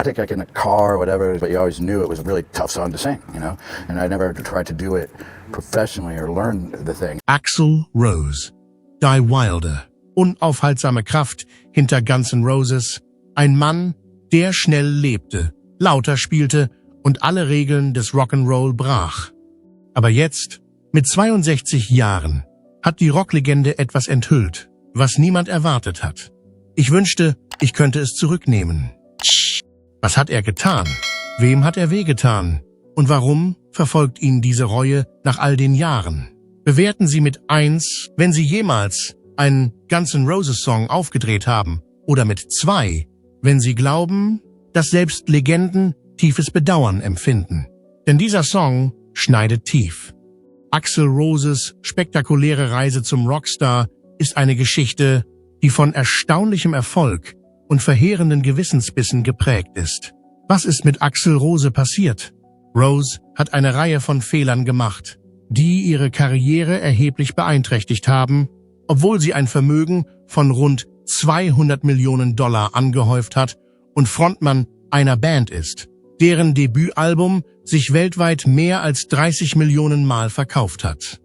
I think like in a car or whatever, but you always knew it was a really tough song to sing, you know? And I never tried to do it professionally or learn the thing. Axl Rose, Die Wilder, unaufhaltsame Kraft hinter Guns N' Roses, ein Mann, der schnell lebte, lauter spielte und alle Regeln des Rock'n'Roll brach. Aber jetzt, mit 62 Jahren, hat die Rocklegende etwas enthüllt, was niemand erwartet hat. Ich wünschte, ich könnte es zurücknehmen. Was hat er getan? Wem hat er wehgetan? Und warum verfolgt ihn diese Reue nach all den Jahren? Bewerten Sie mit 1, wenn Sie jemals einen Guns N' Roses Song aufgedreht haben, oder mit 2, wenn Sie glauben, dass selbst Legenden tiefes Bedauern empfinden. Denn dieser Song schneidet tief. Axl Roses spektakuläre Reise zum Rockstar ist eine Geschichte, die von erstaunlichem Erfolg und verheerenden Gewissensbissen geprägt ist. Was ist mit Axl Rose passiert? Rose hat eine Reihe von Fehlern gemacht, die ihre Karriere erheblich beeinträchtigt haben, obwohl sie ein Vermögen von rund 200 Millionen Dollar angehäuft hat und Frontmann einer Band ist, deren Debütalbum sich weltweit mehr als 30 Millionen Mal verkauft hat.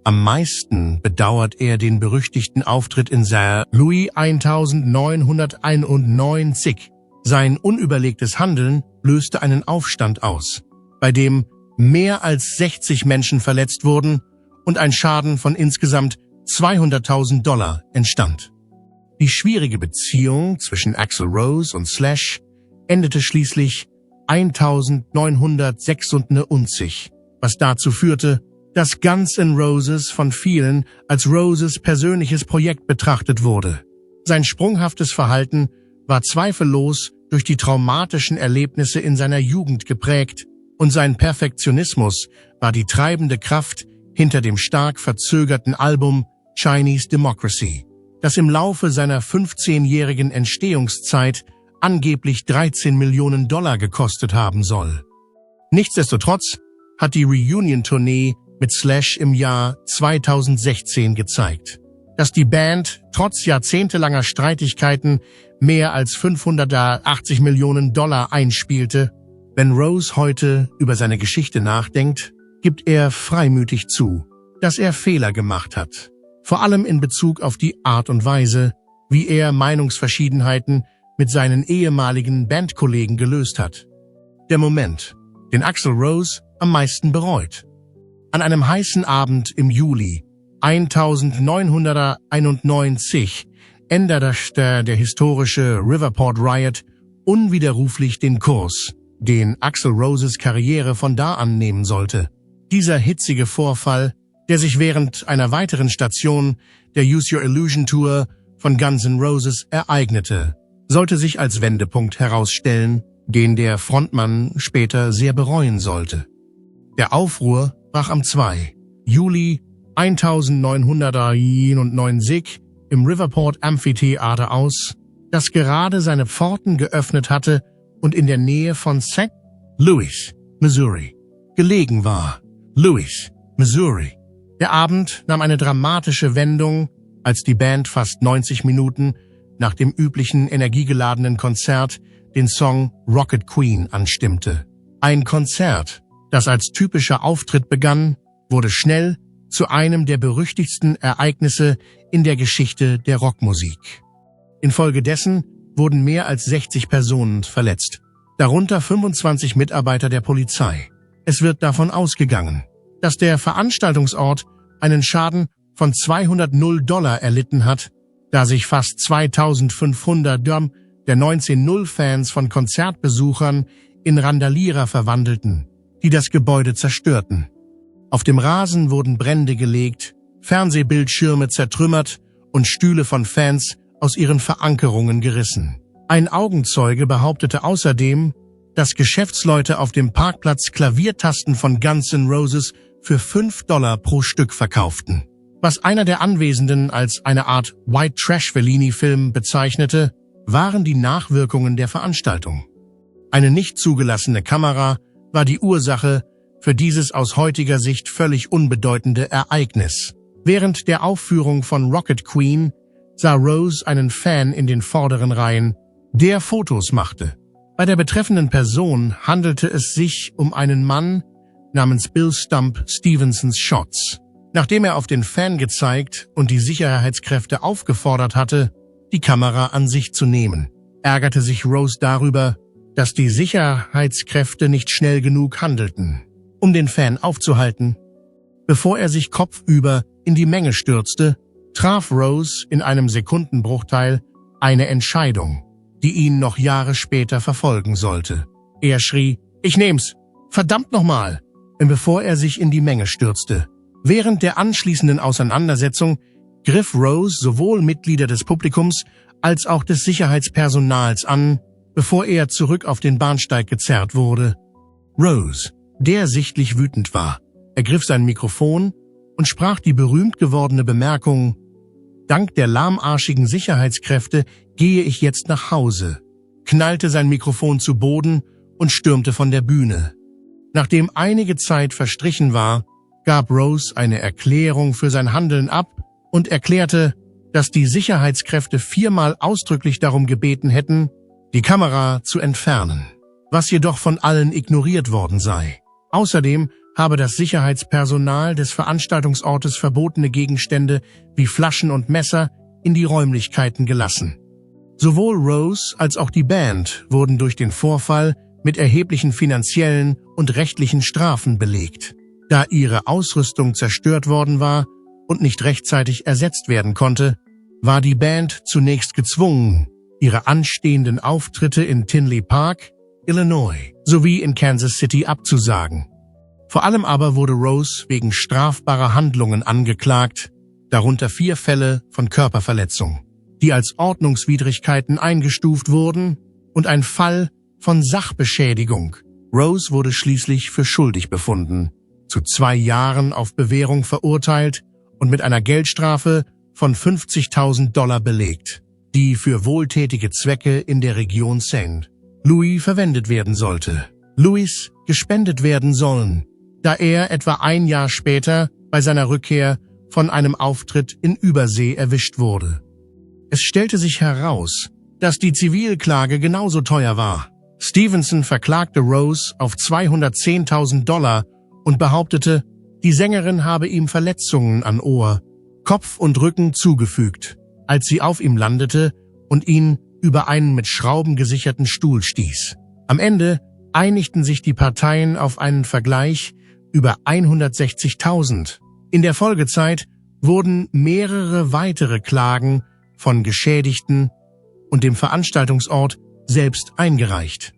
Am meisten bedauert er den berüchtigten Auftritt in St. Louis 1991. Sein unüberlegtes Handeln löste einen Aufstand aus, bei dem mehr als 60 Menschen verletzt wurden und ein Schaden von insgesamt 200.000 Dollar entstand. Die schwierige Beziehung zwischen Axl Rose und Slash endete schließlich 1996, was dazu führte, dass Guns N' Roses von vielen als Roses persönliches Projekt betrachtet wurde. Sein sprunghaftes Verhalten war zweifellos durch die traumatischen Erlebnisse in seiner Jugend geprägt und sein Perfektionismus war die treibende Kraft hinter dem stark verzögerten Album Chinese Democracy, das im Laufe seiner 15-jährigen Entstehungszeit angeblich 13 Millionen Dollar gekostet haben soll. Nichtsdestotrotz hat die Reunion-Tournee mit Slash im Jahr 2016 gezeigt, dass die Band trotz jahrzehntelanger Streitigkeiten mehr als 580 Millionen Dollar einspielte. Wenn Rose heute über seine Geschichte nachdenkt, gibt er freimütig zu, dass er Fehler gemacht hat, vor allem in Bezug auf die Art und Weise, wie er Meinungsverschiedenheiten mit seinen ehemaligen Bandkollegen gelöst hat. Der Moment, den Axl Rose am meisten bereut. An einem heißen Abend im Juli 1991 änderte der historische Riverport Riot unwiderruflich den Kurs, den Axl Roses Karriere von da an nehmen sollte. Dieser hitzige Vorfall, der sich während einer weiteren Station der Use Your Illusion Tour von Guns N' Roses ereignete, sollte sich als Wendepunkt herausstellen, den der Frontmann später sehr bereuen sollte. Der Aufruhr brach am 2. Juli 1991 im Riverport Amphitheater aus, das gerade seine Pforten geöffnet hatte und in der Nähe von St. Louis, Missouri, gelegen war. Louis, Missouri. Der Abend nahm eine dramatische Wendung, als die Band fast 90 Minuten nach dem üblichen energiegeladenen Konzert den Song Rocket Queen anstimmte. Ein Konzert, das als typischer Auftritt begann, wurde schnell zu einem der berüchtigsten Ereignisse in der Geschichte der Rockmusik. Infolgedessen wurden mehr als 60 Personen verletzt, darunter 25 Mitarbeiter der Polizei. Es wird davon ausgegangen, dass der Veranstaltungsort einen Schaden von 200.000 Dollar erlitten hat, da sich fast 2500 der 19-0-Fans von Konzertbesuchern in Randalierer verwandelten, die das Gebäude zerstörten. Auf dem Rasen wurden Brände gelegt, Fernsehbildschirme zertrümmert und Stühle von Fans aus ihren Verankerungen gerissen. Ein Augenzeuge behauptete außerdem, dass Geschäftsleute auf dem Parkplatz Klaviertasten von Guns N' Roses für $5 pro Stück verkauften. Was einer der Anwesenden als eine Art White Trash Fellini-Film bezeichnete, waren die Nachwirkungen der Veranstaltung. Eine nicht zugelassene Kamera war die Ursache für dieses aus heutiger Sicht völlig unbedeutende Ereignis. Während der Aufführung von Rocket Queen sah Rose einen Fan in den vorderen Reihen, der Fotos machte. Bei der betreffenden Person handelte es sich um einen Mann namens Bill Stump Stevensons Shots. Nachdem er auf den Fan gezeigt und die Sicherheitskräfte aufgefordert hatte, die Kamera an sich zu nehmen, ärgerte sich Rose darüber, dass die Sicherheitskräfte nicht schnell genug handelten, um den Fan aufzuhalten. Bevor er sich kopfüber in die Menge stürzte, traf Rose in einem Sekundenbruchteil eine Entscheidung, die ihn noch Jahre später verfolgen sollte. Er schrie, »Ich nehm's! Verdammt nochmal!« bevor er sich in die Menge stürzte. Während der anschließenden Auseinandersetzung griff Rose sowohl Mitglieder des Publikums als auch des Sicherheitspersonals an, bevor er zurück auf den Bahnsteig gezerrt wurde. Rose, der sichtlich wütend war, ergriff sein Mikrofon und sprach die berühmt gewordene Bemerkung, »Dank der lahmarschigen Sicherheitskräfte gehe ich jetzt nach Hause«, knallte sein Mikrofon zu Boden und stürmte von der Bühne. Nachdem einige Zeit verstrichen war, gab Rose eine Erklärung für sein Handeln ab und erklärte, dass die Sicherheitskräfte 4-mal ausdrücklich darum gebeten hätten, die Kamera zu entfernen, was jedoch von allen ignoriert worden sei. Außerdem habe das Sicherheitspersonal des Veranstaltungsortes verbotene Gegenstände wie Flaschen und Messer in die Räumlichkeiten gelassen. Sowohl Rose als auch die Band wurden durch den Vorfall mit erheblichen finanziellen und rechtlichen Strafen belegt. Da ihre Ausrüstung zerstört worden war und nicht rechtzeitig ersetzt werden konnte, war die Band zunächst gezwungen, ihre anstehenden Auftritte in Tinley Park, Illinois sowie in Kansas City abzusagen. Vor allem aber wurde Rose wegen strafbarer Handlungen angeklagt, darunter 4 Fälle von Körperverletzung, die als Ordnungswidrigkeiten eingestuft wurden, und ein Fall von Sachbeschädigung. Rose wurde schließlich für schuldig befunden, zu 2 Jahren auf Bewährung verurteilt und mit einer Geldstrafe von $50.000 belegt, die für wohltätige Zwecke in der Region St. Louis verwendet werden sollte. Louis gespendet werden sollen, da er etwa ein Jahr später bei seiner Rückkehr von einem Auftritt in Übersee erwischt wurde. Es stellte sich heraus, dass die Zivilklage genauso teuer war. Stevenson verklagte Rose auf $210.000 und behauptete, die Sängerin habe ihm Verletzungen an Ohr, Kopf und Rücken zugefügt, als sie auf ihm landete und ihn über einen mit Schrauben gesicherten Stuhl stieß. Am Ende einigten sich die Parteien auf einen Vergleich über $160.000. In der Folgezeit wurden mehrere weitere Klagen von Geschädigten und dem Veranstaltungsort selbst eingereicht.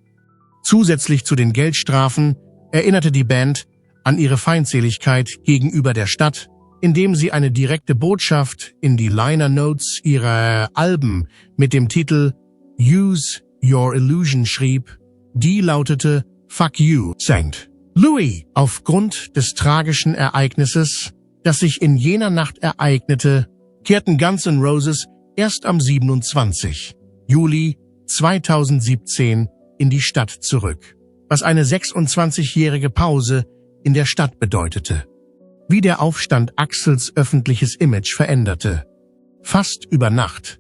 Zusätzlich zu den Geldstrafen erinnerte die Band an ihre Feindseligkeit gegenüber der Stadt, indem sie eine direkte Botschaft in die Liner Notes ihrer Alben mit dem Titel Use Your Illusion schrieb, die lautete Fuck You, St. Louis. Aufgrund des tragischen Ereignisses, das sich in jener Nacht ereignete, kehrten Guns N' Roses erst am 27. Juli 2017 in die Stadt zurück, was eine 26-jährige Pause in der Stadt bedeutete. Wie der Aufstand Axls öffentliches Image veränderte. Fast über Nacht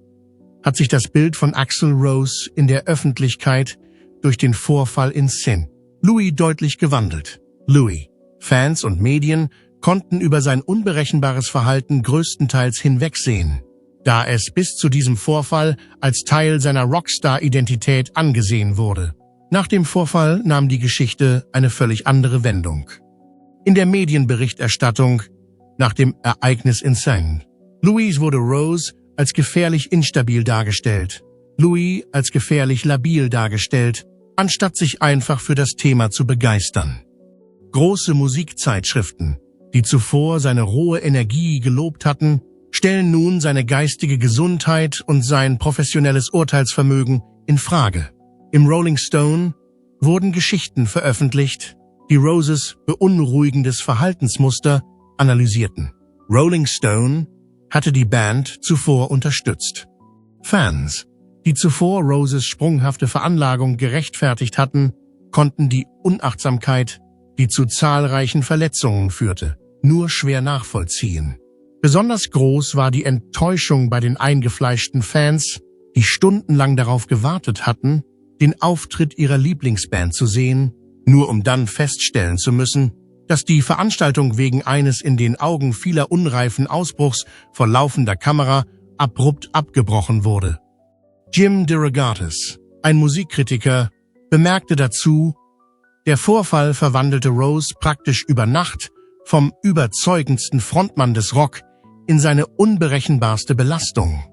hat sich das Bild von Axl Rose in der Öffentlichkeit durch den Vorfall in St. Louis deutlich gewandelt. Louis, Fans und Medien konnten über sein unberechenbares Verhalten größtenteils hinwegsehen, da es bis zu diesem Vorfall als Teil seiner Rockstar-Identität angesehen wurde. Nach dem Vorfall nahm die Geschichte eine völlig andere Wendung. In der Medienberichterstattung nach dem Ereignis in St. Louis wurde Rose als gefährlich instabil dargestellt, Louis als gefährlich labil dargestellt, anstatt sich einfach für das Thema zu begeistern. Große Musikzeitschriften, die zuvor seine rohe Energie gelobt hatten, stellen nun seine geistige Gesundheit und sein professionelles Urteilsvermögen in Frage. Im Rolling Stone wurden Geschichten veröffentlicht, die Roses beunruhigendes Verhaltensmuster analysierten. Rolling Stone hatte die Band zuvor unterstützt. Fans, die zuvor Roses sprunghafte Veranlagung gerechtfertigt hatten, konnten die Unachtsamkeit, die zu zahlreichen Verletzungen führte, nur schwer nachvollziehen. Besonders groß war die Enttäuschung bei den eingefleischten Fans, die stundenlang darauf gewartet hatten, den Auftritt ihrer Lieblingsband zu sehen, nur um dann feststellen zu müssen, dass die Veranstaltung wegen eines in den Augen vieler unreifen Ausbruchs vor laufender Kamera abrupt abgebrochen wurde. Jim DeRogatis, ein Musikkritiker, bemerkte dazu, der Vorfall verwandelte Rose praktisch über Nacht vom überzeugendsten Frontmann des Rock in seine unberechenbarste Belastung.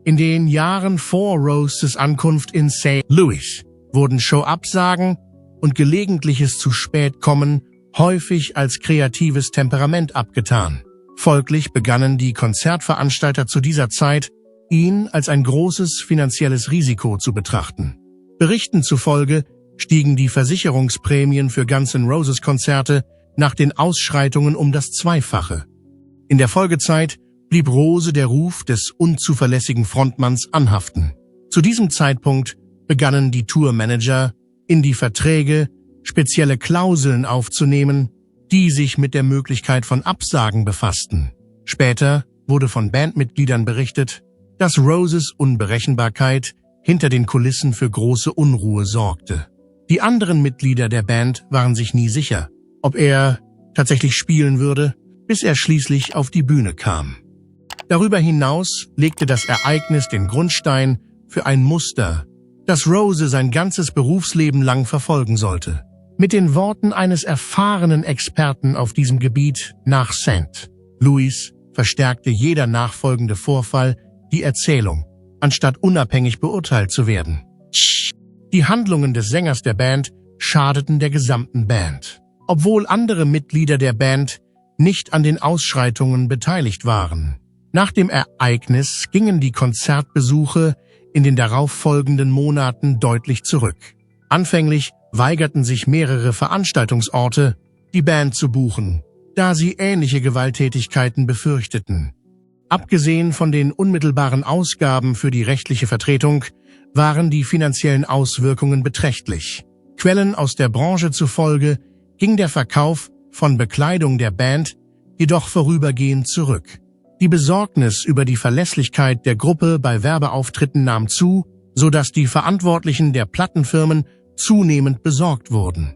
In den Jahren vor Roses Ankunft in St. Louis wurden Showabsagen und gelegentliches zu spät kommen häufig als kreatives Temperament abgetan. Folglich begannen die Konzertveranstalter zu dieser Zeit, ihn als ein großes finanzielles Risiko zu betrachten. Berichten zufolge stiegen die Versicherungsprämien für Guns N' Roses Konzerte nach den Ausschreitungen um das Zweifache. In der Folgezeit blieb Rose der Ruf des unzuverlässigen Frontmanns anhaften. Zu diesem Zeitpunkt begannen die Tourmanager in die Verträge spezielle Klauseln aufzunehmen, die sich mit der Möglichkeit von Absagen befassten. Später wurde von Bandmitgliedern berichtet, dass Roses Unberechenbarkeit hinter den Kulissen für große Unruhe sorgte. Die anderen Mitglieder der Band waren sich nie sicher, ob er tatsächlich spielen würde, bis er schließlich auf die Bühne kam. Darüber hinaus legte das Ereignis den Grundstein für ein Muster, das Rose sein ganzes Berufsleben lang verfolgen sollte. Mit den Worten eines erfahrenen Experten auf diesem Gebiet nach St. Louis verstärkte jeder nachfolgende Vorfall die Erzählung, anstatt unabhängig beurteilt zu werden. Die Handlungen des Sängers der Band schadeten der gesamten Band, obwohl andere Mitglieder der Band nicht an den Ausschreitungen beteiligt waren. Nach dem Ereignis gingen die Konzertbesuche in den darauffolgenden Monaten deutlich zurück. Anfänglich weigerten sich mehrere Veranstaltungsorte, die Band zu buchen, da sie ähnliche Gewalttätigkeiten befürchteten. Abgesehen von den unmittelbaren Ausgaben für die rechtliche Vertretung waren die finanziellen Auswirkungen beträchtlich. Quellen aus der Branche zufolge ging der Verkauf von Bekleidung der Band jedoch vorübergehend zurück. Die Besorgnis über die Verlässlichkeit der Gruppe bei Werbeauftritten nahm zu, sodass die Verantwortlichen der Plattenfirmen zunehmend besorgt wurden.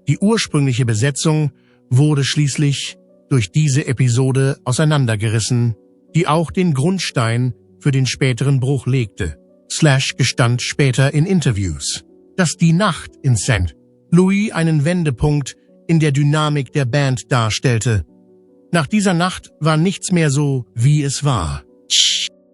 Die ursprüngliche Besetzung wurde schließlich durch diese Episode auseinandergerissen, die auch den Grundstein für den späteren Bruch legte. Slash gestand später in Interviews, dass die Nacht in St. Louis einen Wendepunkt in der Dynamik der Band darstellte. Nach dieser Nacht war nichts mehr so, wie es war.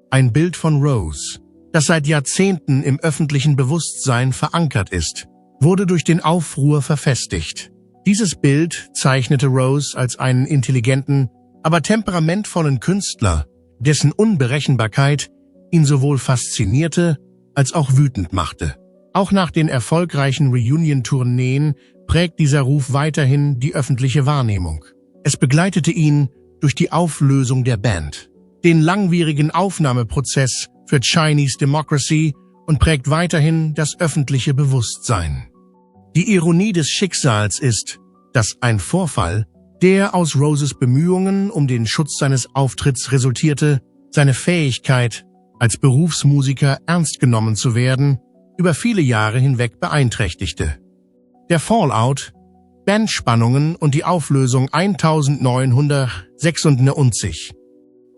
Ein Bild von Rose, das seit Jahrzehnten im öffentlichen Bewusstsein verankert ist, wurde durch den Aufruhr verfestigt. Dieses Bild zeichnete Rose als einen intelligenten, aber temperamentvollen Künstler, dessen Unberechenbarkeit ihn sowohl faszinierte als auch wütend machte. Auch nach den erfolgreichen Reunion-Tourneen prägt dieser Ruf weiterhin die öffentliche Wahrnehmung. Es begleitete ihn durch die Auflösung der Band, den langwierigen Aufnahmeprozess für Chinese Democracy und prägt weiterhin das öffentliche Bewusstsein. Die Ironie des Schicksals ist, dass ein Vorfall, der aus Roses Bemühungen um den Schutz seines Auftritts resultierte, seine Fähigkeit, als Berufsmusiker ernst genommen zu werden, über viele Jahre hinweg beeinträchtigte. Der Fallout, Bandspannungen und die Auflösung 1996.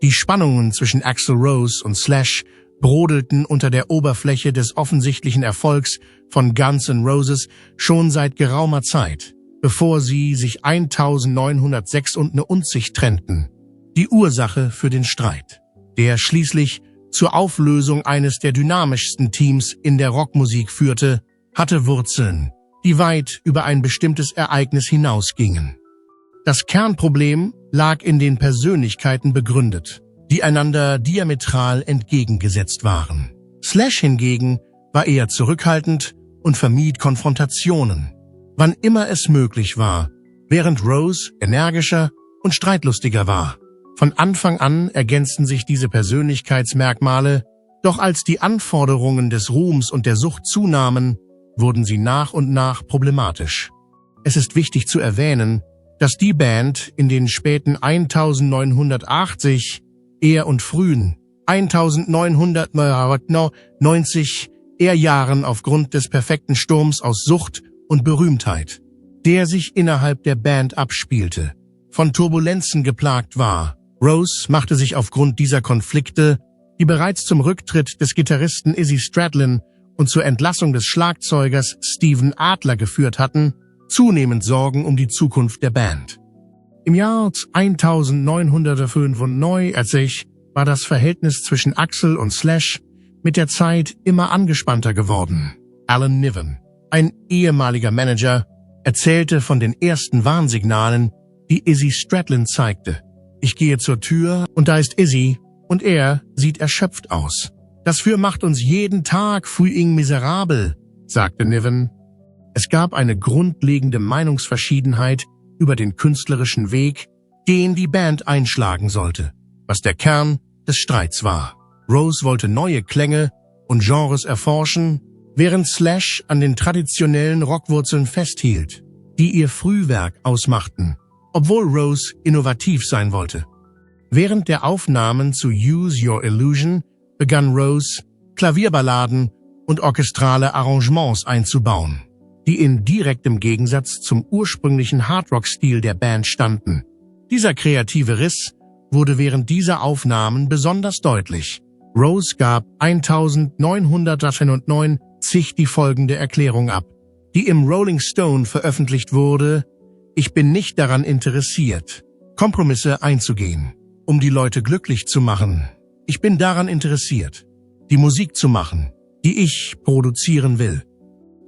Die Spannungen zwischen Axl Rose und Slash brodelten unter der Oberfläche des offensichtlichen Erfolgs von Guns N' Roses schon seit geraumer Zeit, bevor sie sich 1996 trennten. Die Ursache für den Streit, der schließlich zur Auflösung eines der dynamischsten Teams in der Rockmusik führte, hatte Wurzeln, die weit über ein bestimmtes Ereignis hinausgingen. Das Kernproblem lag in den Persönlichkeiten begründet, die einander diametral entgegengesetzt waren. Slash hingegen war eher zurückhaltend und vermied Konfrontationen, wann immer es möglich war, während Rose energischer und streitlustiger war. Von Anfang an ergänzten sich diese Persönlichkeitsmerkmale, doch als die Anforderungen des Ruhms und der Sucht zunahmen, wurden sie nach und nach problematisch. Es ist wichtig zu erwähnen, dass die Band in den späten 1980 und frühen 1990 er Jahren aufgrund des perfekten Sturms aus Sucht und Berühmtheit, der sich innerhalb der Band abspielte, von Turbulenzen geplagt war. Rose machte sich aufgrund dieser Konflikte, die bereits zum Rücktritt des Gitarristen Izzy Stradlin und zur Entlassung des Schlagzeugers Steven Adler geführt hatten, zunehmend Sorgen um die Zukunft der Band. Im Jahr 1995 war das Verhältnis zwischen Axl und Slash mit der Zeit immer angespannter geworden. Alan Niven, ein ehemaliger Manager, erzählte von den ersten Warnsignalen, die Izzy Stradlin zeigte. Ich gehe zur Tür und da ist Izzy und er sieht erschöpft aus. Das für macht uns jeden Tag fucking miserabel, sagte Niven. Es gab eine grundlegende Meinungsverschiedenheit über den künstlerischen Weg, den die Band einschlagen sollte, was der Kern des Streits war. Rose wollte neue Klänge und Genres erforschen, während Slash an den traditionellen Rockwurzeln festhielt, die ihr Frühwerk ausmachten, obwohl Rose innovativ sein wollte. Während der Aufnahmen zu Use Your Illusion begann Rose, Klavierballaden und orchestrale Arrangements einzubauen, die in direktem Gegensatz zum ursprünglichen Hardrock-Stil der Band standen. Dieser kreative Riss wurde während dieser Aufnahmen besonders deutlich. Rose gab 1999 die folgende Erklärung ab, die im Rolling Stone veröffentlicht wurde: Ich bin nicht daran interessiert, Kompromisse einzugehen, um die Leute glücklich zu machen. Ich bin daran interessiert, die Musik zu machen, die ich produzieren will.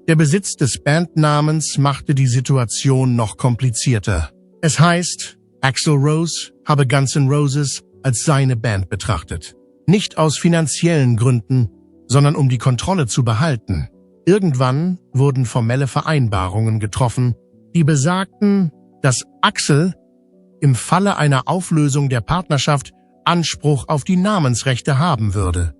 Der Besitz des Bandnamens machte die Situation noch komplizierter. Es heißt, Axl Rose habe Guns N' Roses als seine Band betrachtet. Nicht aus finanziellen Gründen, sondern um die Kontrolle zu behalten. Irgendwann wurden formelle Vereinbarungen getroffen, die besagten, dass Axl im Falle einer Auflösung der Partnerschaft Anspruch auf die Namensrechte haben würde.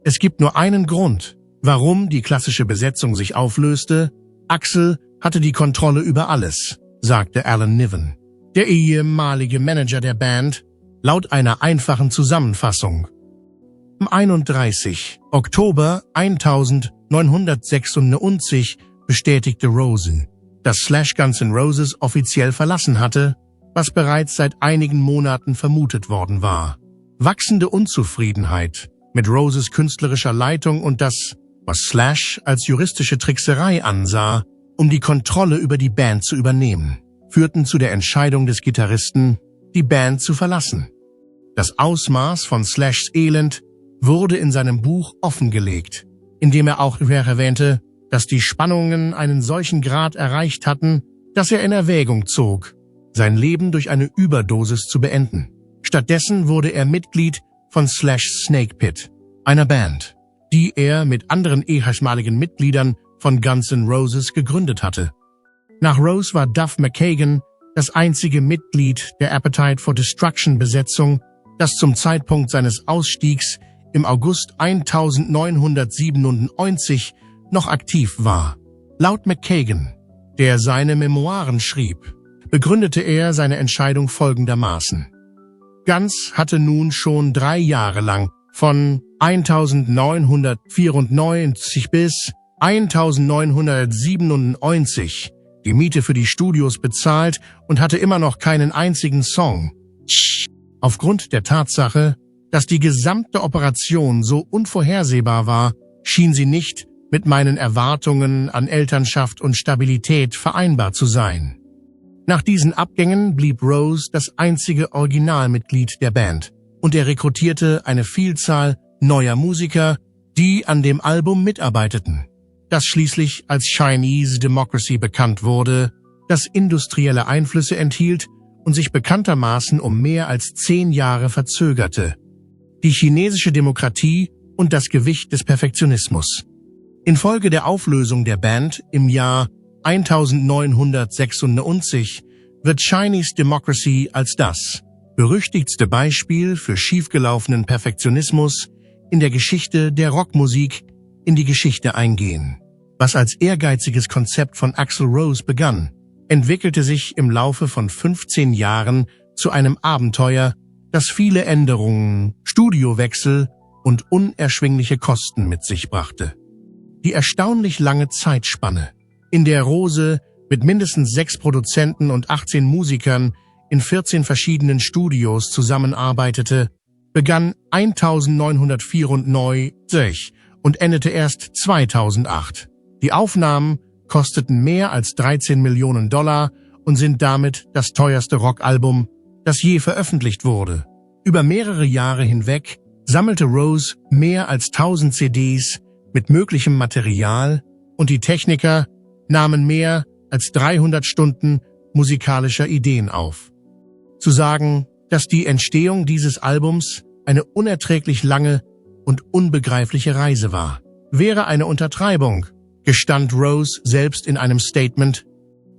Es gibt nur einen Grund, warum die klassische Besetzung sich auflöste: Axl hatte die Kontrolle über alles, sagte Alan Niven, der ehemalige Manager der Band, laut einer einfachen Zusammenfassung. Am 31. Oktober 1996 bestätigte Rosen, dass Slash Guns N' Roses offiziell verlassen hatte, was bereits seit einigen Monaten vermutet worden war. Wachsende Unzufriedenheit mit Roses künstlerischer Leitung und das, was Slash als juristische Trickserei ansah, um die Kontrolle über die Band zu übernehmen, führten zu der Entscheidung des Gitarristen, die Band zu verlassen. Das Ausmaß von Slashs Elend wurde in seinem Buch offengelegt, indem er auch erwähnte, dass die Spannungen einen solchen Grad erreicht hatten, dass er in Erwägung zog, sein Leben durch eine Überdosis zu beenden. Stattdessen wurde er Mitglied von Slash's Snake Pit, einer Band, die er mit anderen ehemaligen Mitgliedern von Guns N' Roses gegründet hatte. Nach Rose war Duff McKagan das einzige Mitglied der Appetite for Destruction-Besetzung, das zum Zeitpunkt seines Ausstiegs im August 1997 noch aktiv war. Laut McKagan, der seine Memoiren schrieb, begründete er seine Entscheidung folgendermaßen: Guns hatte nun schon 3 Jahre lang von 1994 bis 1997 die Miete für die Studios bezahlt und hatte immer noch keinen einzigen Song. Aufgrund der Tatsache, dass die gesamte Operation so unvorhersehbar war, schien sie nicht mit meinen Erwartungen an Elternschaft und Stabilität vereinbar zu sein. Nach diesen Abgängen blieb Rose das einzige Originalmitglied der Band und er rekrutierte eine Vielzahl neuer Musiker, die an dem Album mitarbeiteten, das schließlich als Chinese Democracy bekannt wurde, das industrielle Einflüsse enthielt und sich bekanntermaßen um mehr als 10 Jahre verzögerte. Die chinesische Demokratie und das Gewicht des Perfektionismus. Infolge der Auflösung der Band im Jahr 1996 wird Chinese Democracy als das berüchtigtste Beispiel für schiefgelaufenen Perfektionismus in der Geschichte der Rockmusik in die Geschichte eingehen. Was als ehrgeiziges Konzept von Axl Rose begann, entwickelte sich im Laufe von 15 Jahren zu einem Abenteuer, das viele Änderungen, Studiowechsel und unerschwingliche Kosten mit sich brachte. die erstaunlich lange Zeitspanne, in der Rose mit mindestens 6 Produzenten und 18 Musikern in 14 verschiedenen Studios zusammenarbeitete, begann 1994 und endete erst 2008. Die Aufnahmen kosteten mehr als $13 Millionen und sind damit das teuerste Rockalbum, das je veröffentlicht wurde. Über mehrere Jahre hinweg sammelte Rose mehr als 1000 CDs mit möglichem Material und die Techniker nahmen mehr als 300 Stunden musikalischer Ideen auf. Zu sagen, dass die Entstehung dieses Albums eine unerträglich lange und unbegreifliche Reise war, wäre eine Untertreibung, gestand Rose selbst in einem Statement.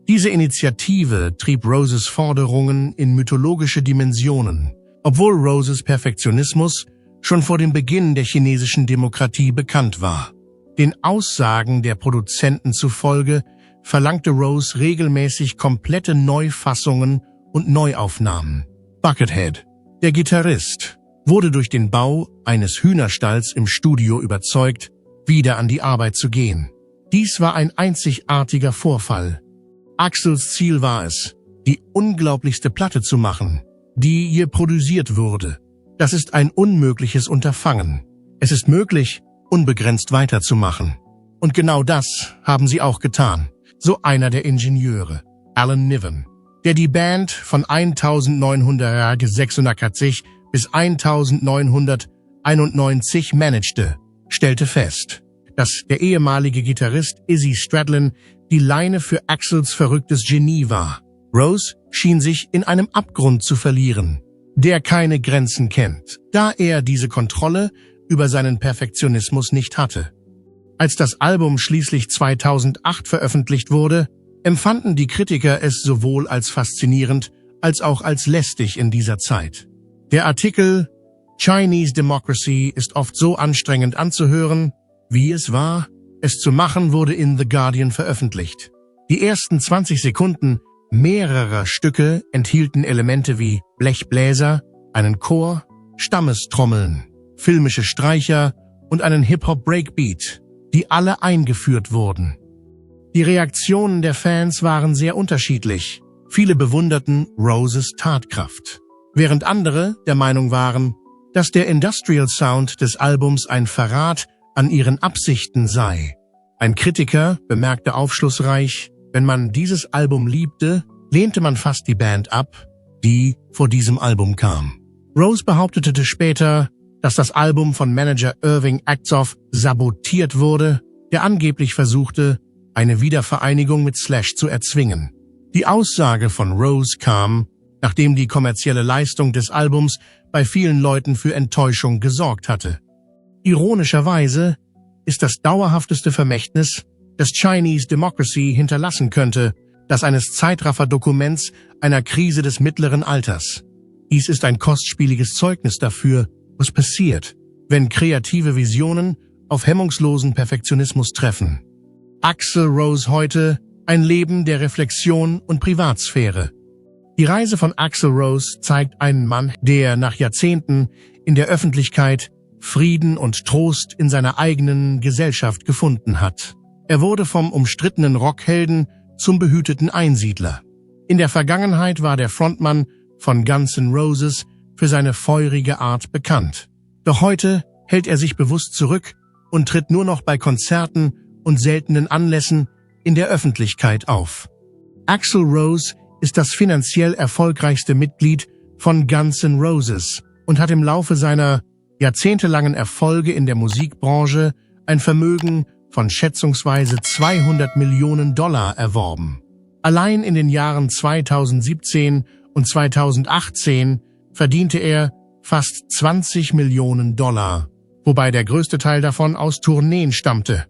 Diese Initiative trieb Roses Forderungen in mythologische Dimensionen, obwohl Roses Perfektionismus schon vor dem Beginn der chinesischen Demokratie bekannt war. Den Aussagen der Produzenten zufolge verlangte Rose regelmäßig komplette Neufassungen und Neuaufnahmen. Buckethead, der Gitarrist, wurde durch den Bau eines Hühnerstalls im Studio überzeugt, wieder an die Arbeit zu gehen. Dies war ein einzigartiger Vorfall. Axls Ziel war es, die unglaublichste Platte zu machen, die je produziert wurde. Das ist ein unmögliches Unterfangen. Es ist möglich, unbegrenzt weiterzumachen. Und genau das haben sie auch getan. So einer der Ingenieure, Alan Niven, der die Band von 1986 bis 1991 managte, stellte fest, dass der ehemalige Gitarrist Izzy Stradlin die Leine für Axls verrücktes Genie war. Rose schien sich in einem Abgrund zu verlieren, der keine Grenzen kennt, da er diese Kontrolle über seinen Perfektionismus nicht hatte. Als das Album schließlich 2008 veröffentlicht wurde, empfanden die Kritiker es sowohl als faszinierend als auch als lästig in dieser Zeit. Der Artikel Chinese Democracy ist oft so anstrengend anzuhören, wie es war, es zu machen, wurde in The Guardian veröffentlicht. Die ersten 20 Sekunden mehrerer Stücke enthielten Elemente wie Blechbläser, einen Chor, Stammestrommeln, filmische Streicher und einen Hip-Hop-Breakbeat, die alle eingeführt wurden. Die Reaktionen der Fans waren sehr unterschiedlich. Viele bewunderten Roses Tatkraft, während andere der Meinung waren, dass der Industrial Sound des Albums ein Verrat an ihren Absichten sei. Ein Kritiker bemerkte aufschlussreich, wenn man dieses Album liebte, lehnte man fast die Band ab, die vor diesem Album kam. Rose behauptete später, dass das Album von Manager Irving Actzoff sabotiert wurde, der angeblich versuchte, eine Wiedervereinigung mit Slash zu erzwingen. Die Aussage von Rose kam, nachdem die kommerzielle Leistung des Albums bei vielen Leuten für Enttäuschung gesorgt hatte. Ironischerweise ist das dauerhafteste Vermächtnis, das Chinese Democracy hinterlassen könnte, das eines Zeitraffer-Dokuments einer Krise des mittleren Alters. Dies ist ein kostspieliges Zeugnis dafür, was passiert, wenn kreative Visionen auf hemmungslosen Perfektionismus treffen. Axl Rose heute, ein Leben der Reflexion und Privatsphäre. Die Reise von Axl Rose zeigt einen Mann, der nach Jahrzehnten in der Öffentlichkeit Frieden und Trost in seiner eigenen Gesellschaft gefunden hat. Er wurde vom umstrittenen Rockhelden zum behüteten Einsiedler. In der Vergangenheit war der Frontmann von Guns N' Roses für seine feurige Art bekannt. Doch heute hält er sich bewusst zurück und tritt nur noch bei Konzerten und seltenen Anlässen in der Öffentlichkeit auf. Axl Rose ist das finanziell erfolgreichste Mitglied von Guns N' Roses und hat im Laufe seiner jahrzehntelangen Erfolge in der Musikbranche ein Vermögen von schätzungsweise $200 Millionen erworben. Allein in den Jahren 2017 und 2018 verdiente er fast $20 Millionen, wobei der größte Teil davon aus Tourneen stammte.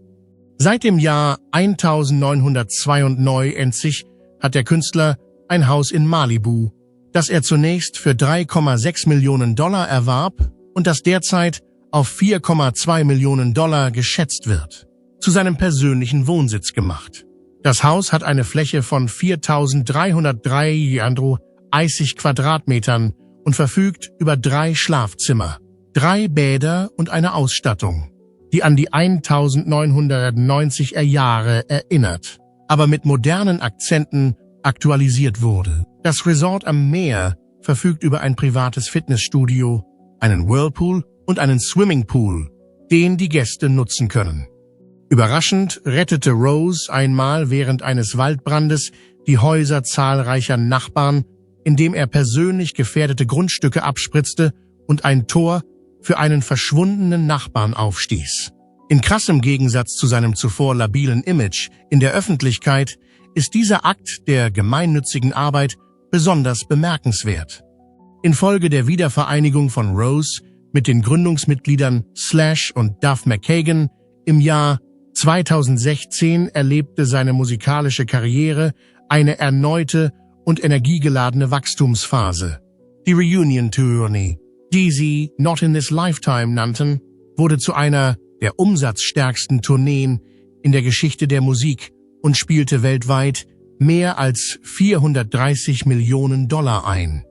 Seit dem Jahr 1992 hat der Künstler ein Haus in Malibu, das er zunächst für $3,6 Millionen erwarb und das derzeit auf $4,2 Millionen geschätzt wird, zu seinem persönlichen Wohnsitz gemacht. Das Haus hat eine Fläche von 4.330 Quadratmetern und verfügt über 3 Schlafzimmer, 3 Bäder und eine Ausstattung, die an die 1990er Jahre erinnert, aber mit modernen Akzenten aktualisiert wurde. Das Resort am Meer verfügt über ein privates Fitnessstudio, einen Whirlpool und einen Swimmingpool, den die Gäste nutzen können. Überraschend rettete Rose einmal während eines Waldbrandes die Häuser zahlreicher Nachbarn, indem er persönlich gefährdete Grundstücke abspritzte und ein Tor für einen verschwundenen Nachbarn aufstieß. In krassem Gegensatz zu seinem zuvor labilen Image in der Öffentlichkeit ist dieser Akt der gemeinnützigen Arbeit besonders bemerkenswert. Infolge der Wiedervereinigung von Rose mit den Gründungsmitgliedern Slash und Duff McKagan im Jahr 2016 erlebte seine musikalische Karriere eine erneute und energiegeladene Wachstumsphase. Die Reunion-Tournee, die sie Not in This Lifetime nannten, wurde zu einer der umsatzstärksten Tourneen in der Geschichte der Musik und spielte weltweit mehr als 430 Millionen Dollar ein.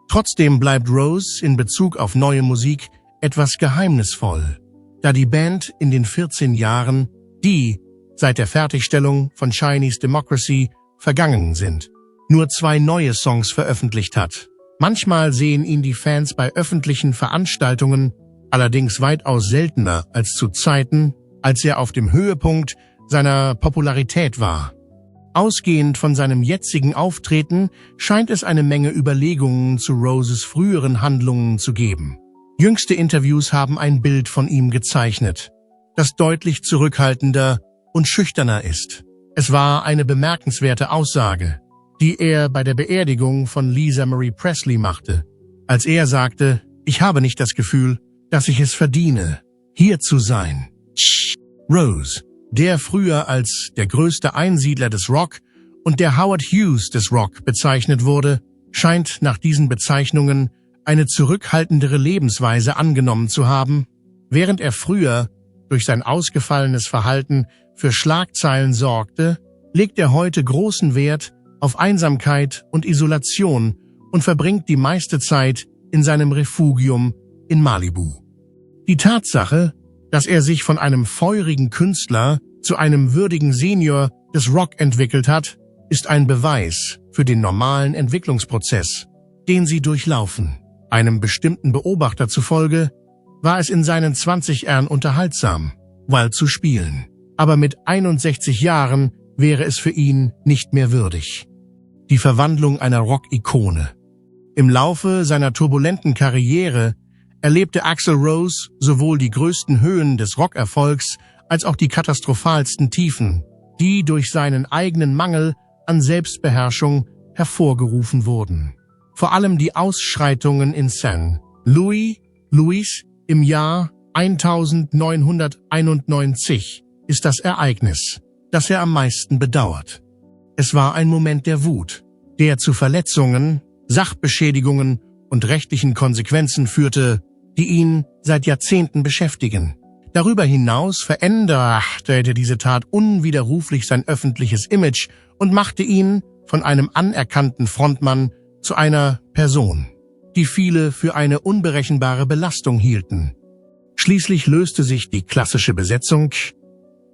Trotzdem bleibt Rose in Bezug auf neue Musik etwas geheimnisvoll, da die Band in den 14 Jahren, die seit der Fertigstellung von Chinese Democracy vergangen sind, nur 2 neue Songs veröffentlicht hat. Manchmal sehen ihn die Fans bei öffentlichen Veranstaltungen allerdings weitaus seltener als zu Zeiten, als er auf dem Höhepunkt seiner Popularität war. Ausgehend von seinem jetzigen Auftreten scheint es eine Menge Überlegungen zu Roses früheren Handlungen zu geben. Jüngste Interviews haben ein Bild von ihm gezeichnet, das deutlich zurückhaltender und schüchterner ist. Es war eine bemerkenswerte Aussage, die er bei der Beerdigung von Lisa Marie Presley machte, als er sagte, ich habe nicht das Gefühl, dass ich es verdiene, hier zu sein. Rose, der früher als der größte Einsiedler des Rock und der Howard Hughes des Rock bezeichnet wurde, scheint nach diesen Bezeichnungen eine zurückhaltendere Lebensweise angenommen zu haben, während er früher durch sein ausgefallenes Verhalten für Schlagzeilen sorgte, legt er heute großen Wert auf Einsamkeit und Isolation und verbringt die meiste Zeit in seinem Refugium in Malibu. Die Tatsache, dass er sich von einem feurigen Künstler zu einem würdigen Senior des Rock entwickelt hat, ist ein Beweis für den normalen Entwicklungsprozess, den sie durchlaufen. Einem bestimmten Beobachter zufolge war es in seinen 20 Jahren unterhaltsam, Wild zu spielen. Aber mit 61 Jahren wäre es für ihn nicht mehr würdig. Die Verwandlung einer Rock-Ikone. Im Laufe seiner turbulenten Karriere erlebte Axl Rose sowohl die größten Höhen des Rockerfolgs als auch die katastrophalsten Tiefen, die durch seinen eigenen Mangel an Selbstbeherrschung hervorgerufen wurden. Vor allem die Ausschreitungen in St. Louis im Jahr 1991 ist das Ereignis, das er am meisten bedauert. Es war ein Moment der Wut, der zu Verletzungen, Sachbeschädigungen und rechtlichen Konsequenzen führte, die ihn seit Jahrzehnten beschäftigen. Darüber hinaus veränderte diese Tat unwiderruflich sein öffentliches Image und machte ihn von einem anerkannten Frontmann zu einer Person, die viele für eine unberechenbare Belastung hielten. Schließlich löste sich die klassische Besetzung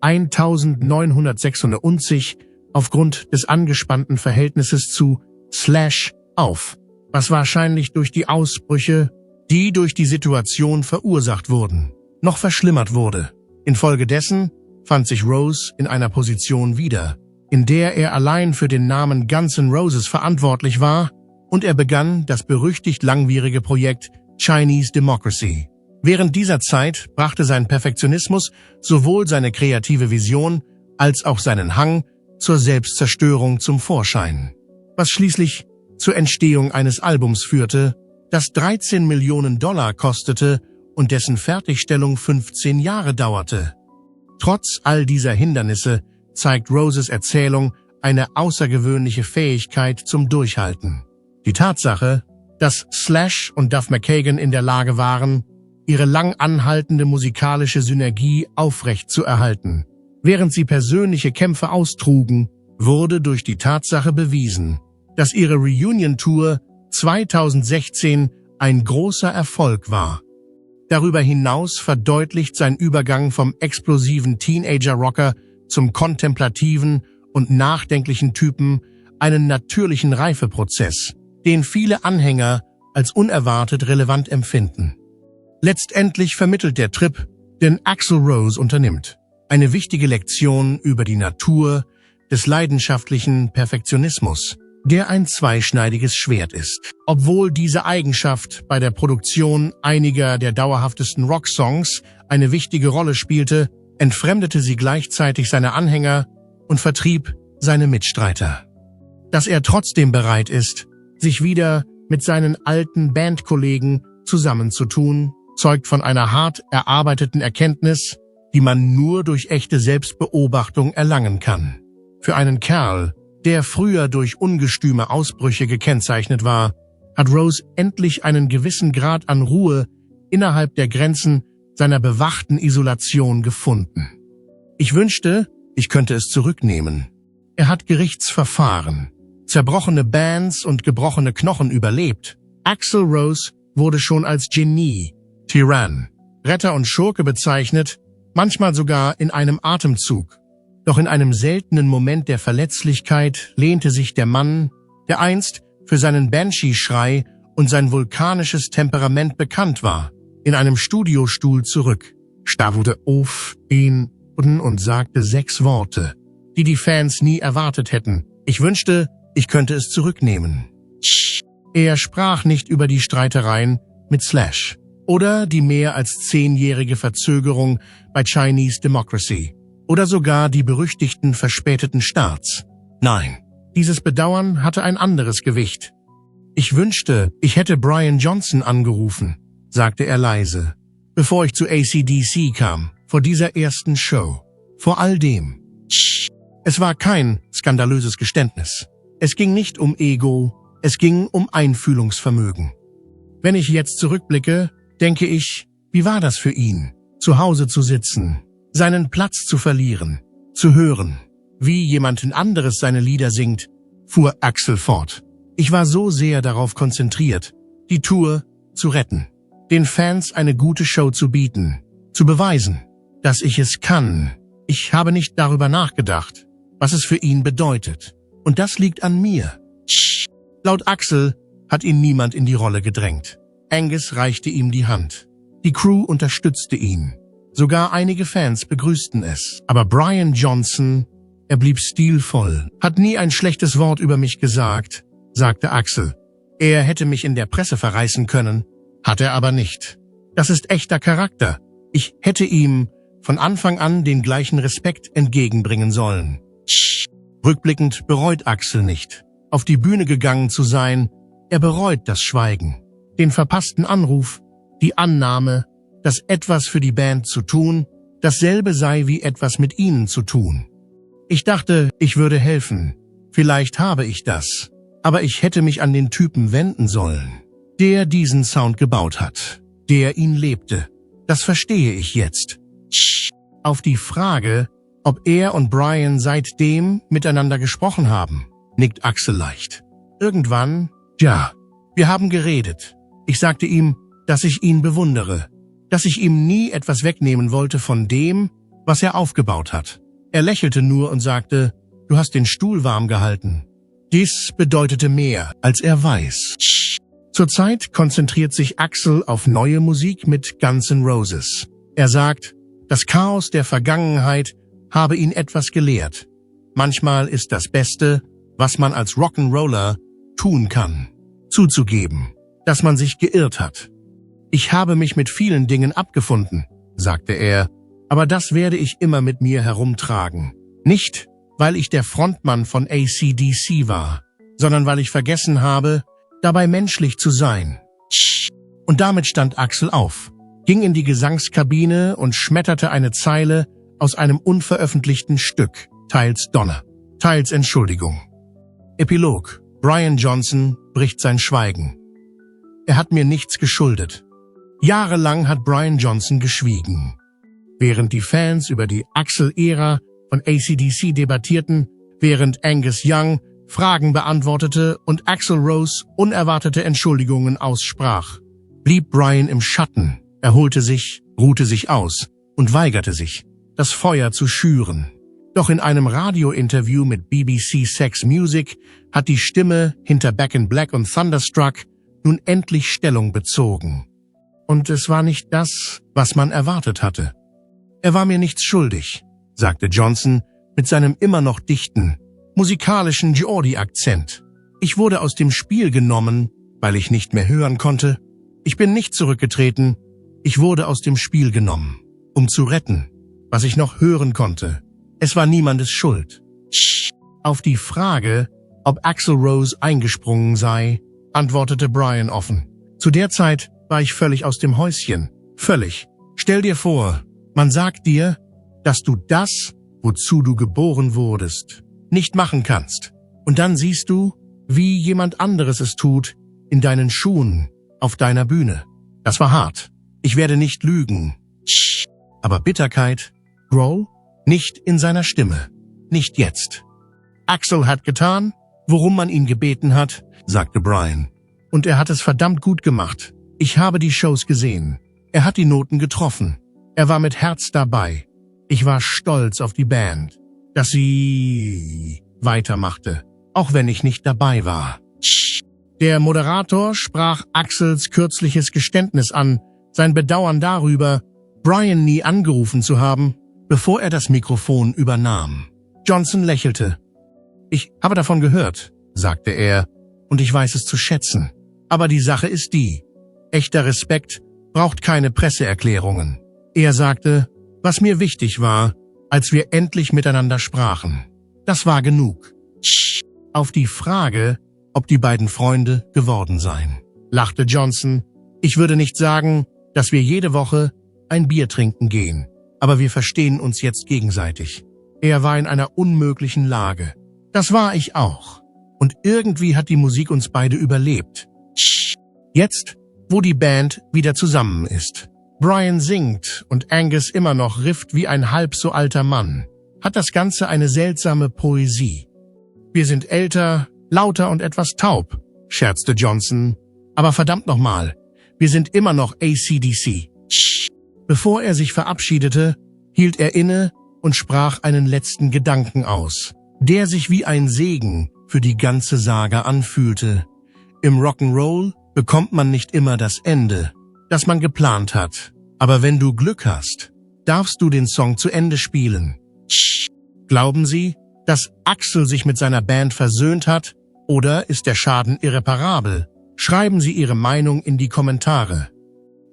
1996 aufgrund des angespannten Verhältnisses zu Slash auf, was wahrscheinlich durch die Ausbrüche, die durch die Situation verursacht wurden, noch verschlimmert wurde. Infolgedessen fand sich Rose in einer Position wieder, in der er allein für den Namen Guns N' Roses verantwortlich war, und er begann das berüchtigt langwierige Projekt Chinese Democracy. Während dieser Zeit brachte sein Perfektionismus sowohl seine kreative Vision als auch seinen Hang zur Selbstzerstörung zum Vorschein, was schließlich zur Entstehung eines Albums führte, das 13 Millionen Dollar kostete und dessen Fertigstellung 15 Jahre dauerte. Trotz all dieser Hindernisse zeigt Roses Erzählung eine außergewöhnliche Fähigkeit zum Durchhalten. Die Tatsache, dass Slash und Duff McKagan in der Lage waren, ihre lang anhaltende musikalische Synergie aufrechtzuerhalten, während sie persönliche Kämpfe austrugen, wurde durch die Tatsache bewiesen, dass ihre Reunion-Tour 2016 ein großer Erfolg war. Darüber hinaus verdeutlicht sein Übergang vom explosiven Teenager-Rocker zum kontemplativen und nachdenklichen Typen einen natürlichen Reifeprozess, den viele Anhänger als unerwartet relevant empfinden. Letztendlich vermittelt der Trip, den Axl Rose unternimmt, eine wichtige Lektion über die Natur des leidenschaftlichen Perfektionismus, der ein zweischneidiges Schwert ist. Obwohl diese Eigenschaft bei der Produktion einiger der dauerhaftesten Rocksongs eine wichtige Rolle spielte, entfremdete sie gleichzeitig seine Anhänger und vertrieb seine Mitstreiter. Dass er trotzdem bereit ist, sich wieder mit seinen alten Bandkollegen zusammenzutun, zeugt von einer hart erarbeiteten Erkenntnis, die man nur durch echte Selbstbeobachtung erlangen kann. Für einen Kerl, der früher durch ungestüme Ausbrüche gekennzeichnet war, hat Rose endlich einen gewissen Grad an Ruhe innerhalb der Grenzen seiner bewachten Isolation gefunden. Ich wünschte, ich könnte es zurücknehmen. Er hat Gerichtsverfahren, zerbrochene Bands und gebrochene Knochen überlebt. Axl Rose wurde schon als Genie, Tyrann, Retter und Schurke bezeichnet, manchmal sogar in einem Atemzug. Doch in einem seltenen Moment der Verletzlichkeit lehnte sich der Mann, der einst für seinen Banshee-Schrei und sein vulkanisches Temperament bekannt war, in einem Studiostuhl zurück, starrte auf ihn und sagte 6 Worte, die die Fans nie erwartet hätten. Ich wünschte, ich könnte es zurücknehmen. Er sprach nicht über die Streitereien mit Slash oder die mehr als 10-jährige Verzögerung bei Chinese Democracy oder sogar die berüchtigten verspäteten Starts. Nein, dieses Bedauern hatte ein anderes Gewicht. Ich wünschte, ich hätte Brian Johnson angerufen, sagte er leise, bevor ich zu AC/DC kam, vor dieser ersten Show. Vor all dem. Es war kein skandalöses Geständnis. Es ging nicht um Ego, es ging um Einfühlungsvermögen. Wenn ich jetzt zurückblicke, denke ich, wie war das für ihn, zu Hause zu sitzen, seinen Platz zu verlieren, zu hören, wie jemand anderes seine Lieder singt, fuhr Axl fort. Ich war so sehr darauf konzentriert, die Tour zu retten, den Fans eine gute Show zu bieten, zu beweisen, dass ich es kann. Ich habe nicht darüber nachgedacht, was es für ihn bedeutet. Und das liegt an mir. Laut Axl hat ihn niemand in die Rolle gedrängt. Angus reichte ihm die Hand. Die Crew unterstützte ihn. Sogar einige Fans begrüßten es. Aber Brian Johnson, er blieb stilvoll, hat nie ein schlechtes Wort über mich gesagt, sagte Axl. Er hätte mich in der Presse verreißen können, hat er aber nicht. Das ist echter Charakter. Ich hätte ihm von Anfang an den gleichen Respekt entgegenbringen sollen. Rückblickend bereut Axl nicht, auf die Bühne gegangen zu sein. Er bereut das Schweigen, den verpassten Anruf, die Annahme, dass etwas für die Band zu tun, dasselbe sei wie etwas mit ihnen zu tun. Ich dachte, ich würde helfen. Vielleicht habe ich das. Aber ich hätte mich an den Typen wenden sollen, der diesen Sound gebaut hat, der ihn lebte. Das verstehe ich jetzt. Auf die Frage, ob er und Brian seitdem miteinander gesprochen haben, nickt Axl leicht. Irgendwann, ja, wir haben geredet. Ich sagte ihm, dass ich ihn bewundere, dass ich ihm nie etwas wegnehmen wollte von dem, was er aufgebaut hat. Er lächelte nur und sagte, du hast den Stuhl warm gehalten. Dies bedeutete mehr, als er weiß. Zurzeit konzentriert sich Axl auf neue Musik mit Guns N' Roses. Er sagt, das Chaos der Vergangenheit habe ihn etwas gelehrt. Manchmal ist das Beste, was man als Rock'n'Roller tun kann, zuzugeben, dass man sich geirrt hat. Ich habe mich mit vielen Dingen abgefunden, sagte er, aber das werde ich immer mit mir herumtragen. Nicht, weil ich der Frontmann von AC/DC war, sondern weil ich vergessen habe, dabei menschlich zu sein. Und damit stand Axl auf, ging in die Gesangskabine und schmetterte eine Zeile aus einem unveröffentlichten Stück, teils Donner, teils Entschuldigung. Epilog. Brian Johnson bricht sein Schweigen. Er hat mir nichts geschuldet. Jahrelang hat Brian Johnson geschwiegen. Während die Fans über die Axl-Ära von AC/DC debattierten, während Angus Young Fragen beantwortete und Axl Rose unerwartete Entschuldigungen aussprach, blieb Brian im Schatten. erholte sich, ruhte sich aus und weigerte sich, das Feuer zu schüren. Doch in einem Radiointerview mit BBC Sex Music hat die Stimme hinter Back in Black und Thunderstruck nun endlich Stellung bezogen. Und es war nicht das, was man erwartet hatte. Er war mir nichts schuldig, sagte Johnson mit seinem immer noch dichten, musikalischen Geordie-Akzent. Ich wurde aus dem Spiel genommen, weil ich nicht mehr hören konnte. Ich bin nicht zurückgetreten. Ich wurde aus dem Spiel genommen, um zu retten, was ich noch hören konnte. Es war niemandes Schuld. Auf die Frage, ob Axl Rose eingesprungen sei, antwortete Brian offen. Zu der Zeit war ich völlig aus dem Häuschen. Völlig. Stell dir vor, man sagt dir, dass du das, wozu du geboren wurdest, nicht machen kannst. Und dann siehst du, wie jemand anderes es tut, in deinen Schuhen, auf deiner Bühne. Das war hart. Ich werde nicht lügen. Aber Bitterkeit, Grohl, nicht in seiner Stimme. Nicht jetzt. Axl hat getan, worum man ihn gebeten hat, sagte Brian. Und er hat es verdammt gut gemacht. Ich habe die Shows gesehen. Er hat die Noten getroffen. Er war mit Herz dabei. Ich war stolz auf die Band, dass sie weitermachte, auch wenn ich nicht dabei war. Der Moderator sprach Axls kürzliches Geständnis an, sein Bedauern darüber, Brian nie angerufen zu haben, bevor er das Mikrofon übernahm. Johnson lächelte. Ich habe davon gehört, sagte er, und ich weiß es zu schätzen. Aber die Sache ist die: echter Respekt braucht keine Presseerklärungen. Er sagte, was mir wichtig war, als wir endlich miteinander sprachen. Das war genug. Auf die Frage, ob die beiden Freunde geworden seien, lachte Johnson. Ich würde nicht sagen, dass wir jede Woche ein Bier trinken gehen, aber wir verstehen uns jetzt gegenseitig. Er war in einer unmöglichen Lage. Das war ich auch. Und irgendwie hat die Musik uns beide überlebt. Jetzt, wo die Band wieder zusammen ist. Brian singt und Angus immer noch rifft wie ein halb so alter Mann, hat das Ganze eine seltsame Poesie. Wir sind älter, lauter und etwas taub, scherzte Johnson. Aber verdammt nochmal, wir sind immer noch AC/DC. Bevor er sich verabschiedete, hielt er inne und sprach einen letzten Gedanken aus, der sich wie ein Segen für die ganze Saga anfühlte. Im Rock'n'Roll bekommt man nicht immer das Ende, das man geplant hat. Aber wenn du Glück hast, darfst du den Song zu Ende spielen. Glauben Sie, dass Axl sich mit seiner Band versöhnt hat, oder ist der Schaden irreparabel? Schreiben Sie Ihre Meinung in die Kommentare.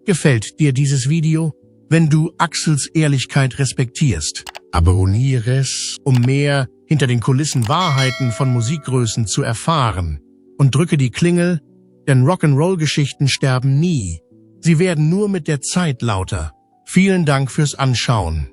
Gefällt dir dieses Video? Wenn du Axls Ehrlichkeit respektierst, abonniere es, um mehr hinter den Kulissen Wahrheiten von Musikgrößen zu erfahren. Und drücke die Klingel, denn Rock'n'Roll-Geschichten sterben nie. Sie werden nur mit der Zeit lauter. Vielen Dank fürs Anschauen.